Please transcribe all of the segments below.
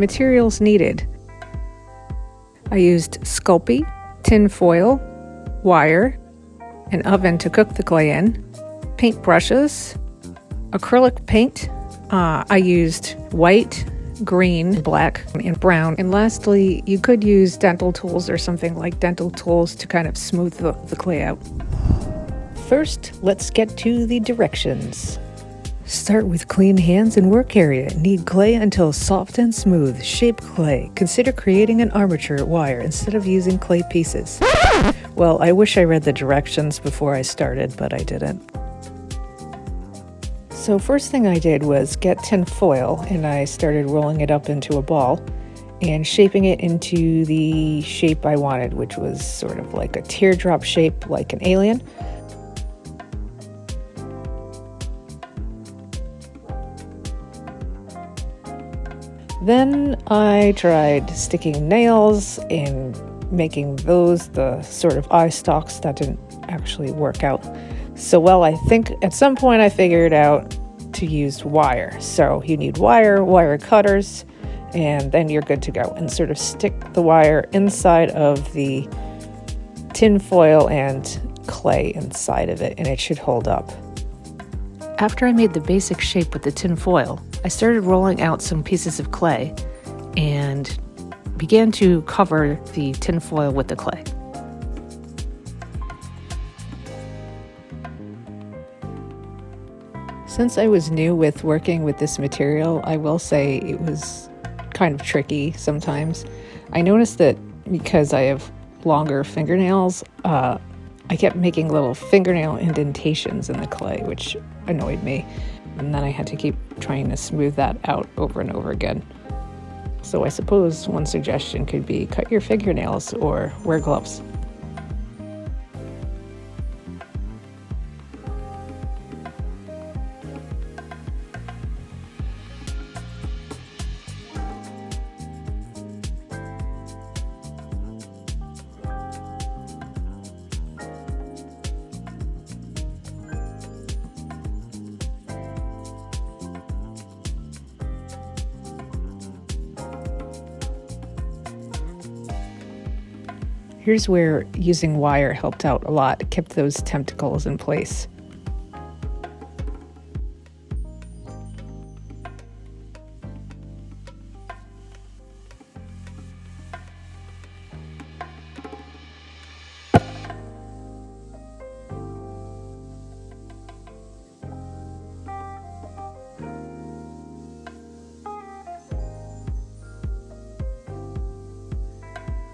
Materials needed. I used sculpey, tin foil, wire, an oven to cook the clay in, paint brushes, acrylic paint. I used white, green, black, and brown. And lastly, you could use dental tools or something like dental tools to kind of smooth the clay out. First, let's get to the directions. Start with clean hands and work area. Knead clay until soft and smooth. Shape clay. Consider creating an armature wire instead of using clay pieces. Well, I wish I read the directions before I started, but I didn't. So first thing I did was get tin foil, and I started rolling it up into a ball and shaping it into the shape I wanted, which was sort of like a teardrop shape, like an alien. Then I tried sticking nails and making those the sort of eye stalks. That didn't actually work out so well. I think at some point I figured out to use wire. So you need wire cutters, and then you're good to go. And sort of stick the wire inside of the tin foil and clay inside of it, and it should hold up. After I made the basic shape with the tin foil, I started rolling out some pieces of clay and began to cover the tin foil with the clay. Since I was new with working with this material, I will say it was kind of tricky sometimes. I noticed that because I have longer fingernails, I kept making little fingernail indentations in the clay, which annoyed me. And then I had to keep trying to smooth that out over and over again. So I suppose one suggestion could be cut your fingernails or wear gloves. Here's where using wire helped out a lot. It kept those tentacles in place.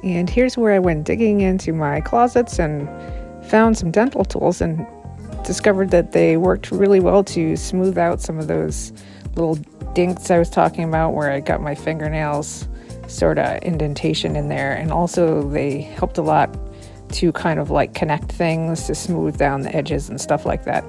And here's where I went digging into my closets and found some dental tools and discovered that they worked really well to smooth out some of those little dinks I was talking about where I got my fingernails sort of indentation in there. And also they helped a lot to kind of like connect things to smooth down the edges and stuff like that.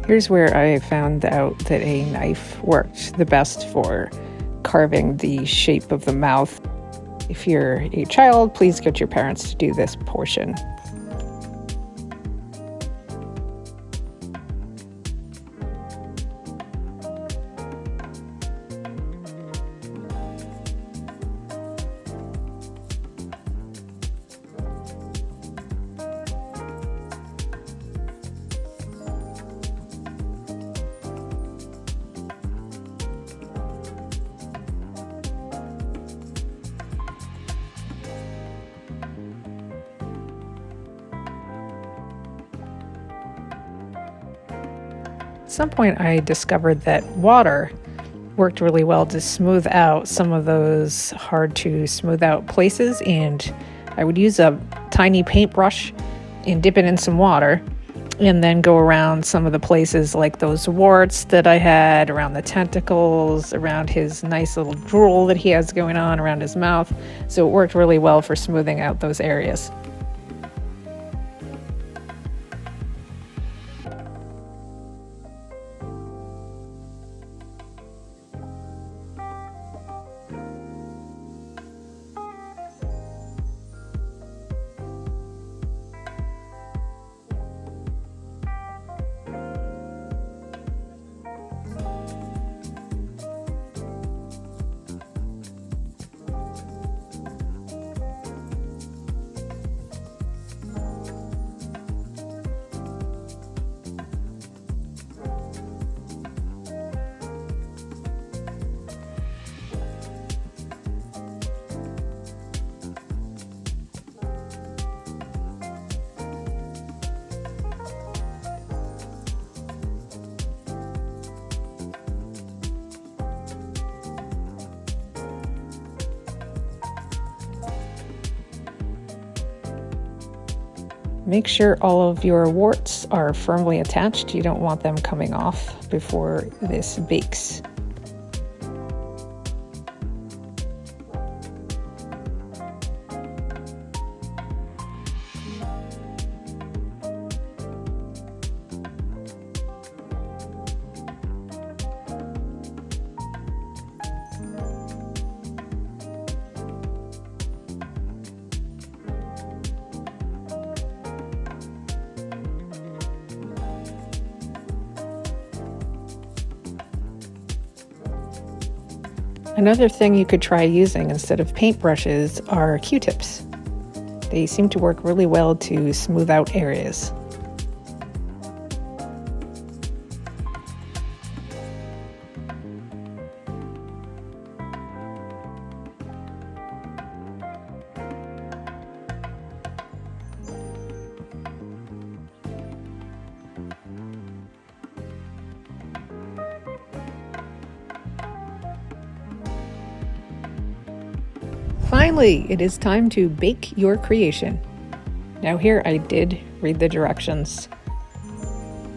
Here's where I found out that a knife worked the best for carving the shape of the mouth. If you're a child, please get your parents to do this portion. At some point I discovered that water worked really well to smooth out some of those hard to smooth out places, and I would use a tiny paintbrush and dip it in some water and then go around some of the places like those warts that I had, around the tentacles, around his nice little drool that he has going on around his mouth. So it worked really well for smoothing out those areas. Make sure all of your warts are firmly attached. You don't want them coming off before this bakes. Another thing you could try using instead of paintbrushes are Q-tips. They seem to work really well to smooth out areas. Finally, it is time to bake your creation. Now here I did read the directions.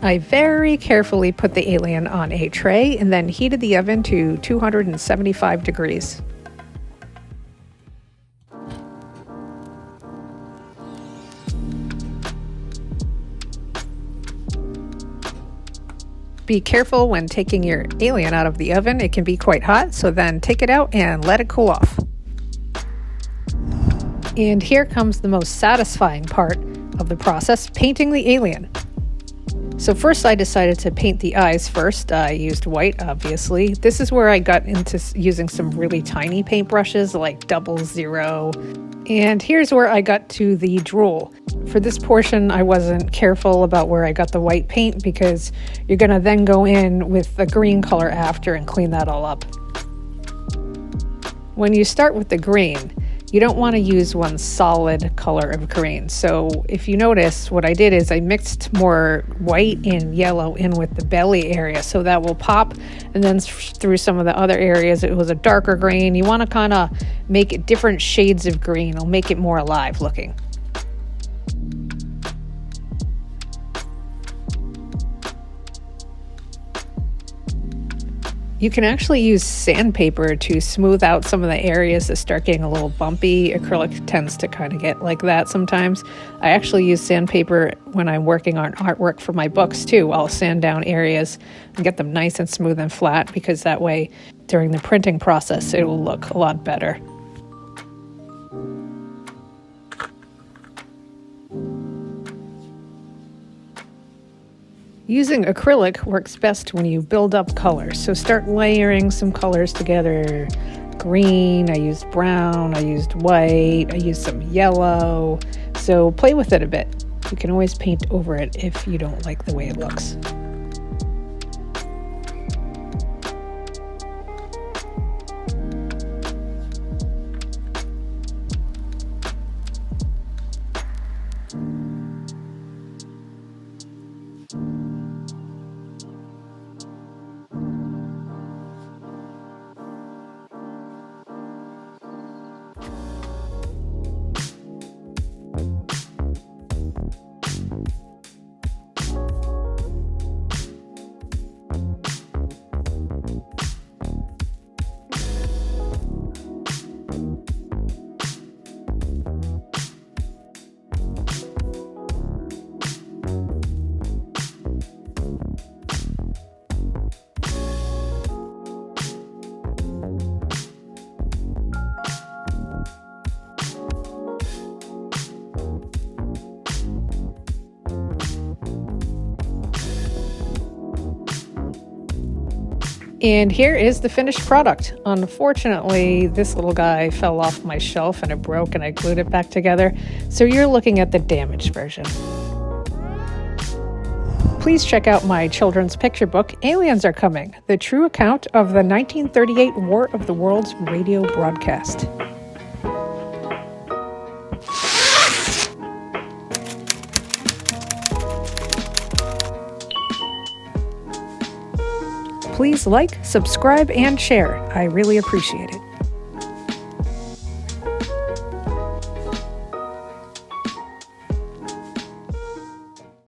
I very carefully put the alien on a tray and then heated the oven to 275 degrees. Be careful when taking your alien out of the oven. It can be quite hot, so then take it out and let it cool off. And here comes the most satisfying part of the process, painting the alien. So first I decided to paint the eyes first. I used white, obviously. This is where I got into using some really tiny paintbrushes like 00. And here's where I got to the drool. For this portion, I wasn't careful about where I got the white paint because you're gonna then go in with the green color after and clean that all up. When you start with the green, you don't want to use one solid color of green. So if you notice, what I did is I mixed more white and yellow in with the belly area, so that will pop. And then through some of the other areas, it was a darker green. You want to kind of make it different shades of green. It'll make it more alive looking. You can actually use sandpaper to smooth out some of the areas that start getting a little bumpy. Acrylic tends to kind of get like that sometimes. I actually use sandpaper when I'm working on artwork for my books too. I'll sand down areas and get them nice and smooth and flat because that way during the printing process it will look a lot better. Using acrylic works best when you build up colors. So start layering some colors together. Green, I used brown, I used white, I used some yellow. So play with it a bit. You can always paint over it if you don't like the way it looks. And here is the finished product. Unfortunately, this little guy fell off my shelf and it broke and I glued it back together. So you're looking at the damaged version. Please check out my children's picture book, Aliens Are Coming, the true account of the 1938 War of the Worlds radio broadcast. Please like, subscribe, and share. I really appreciate it.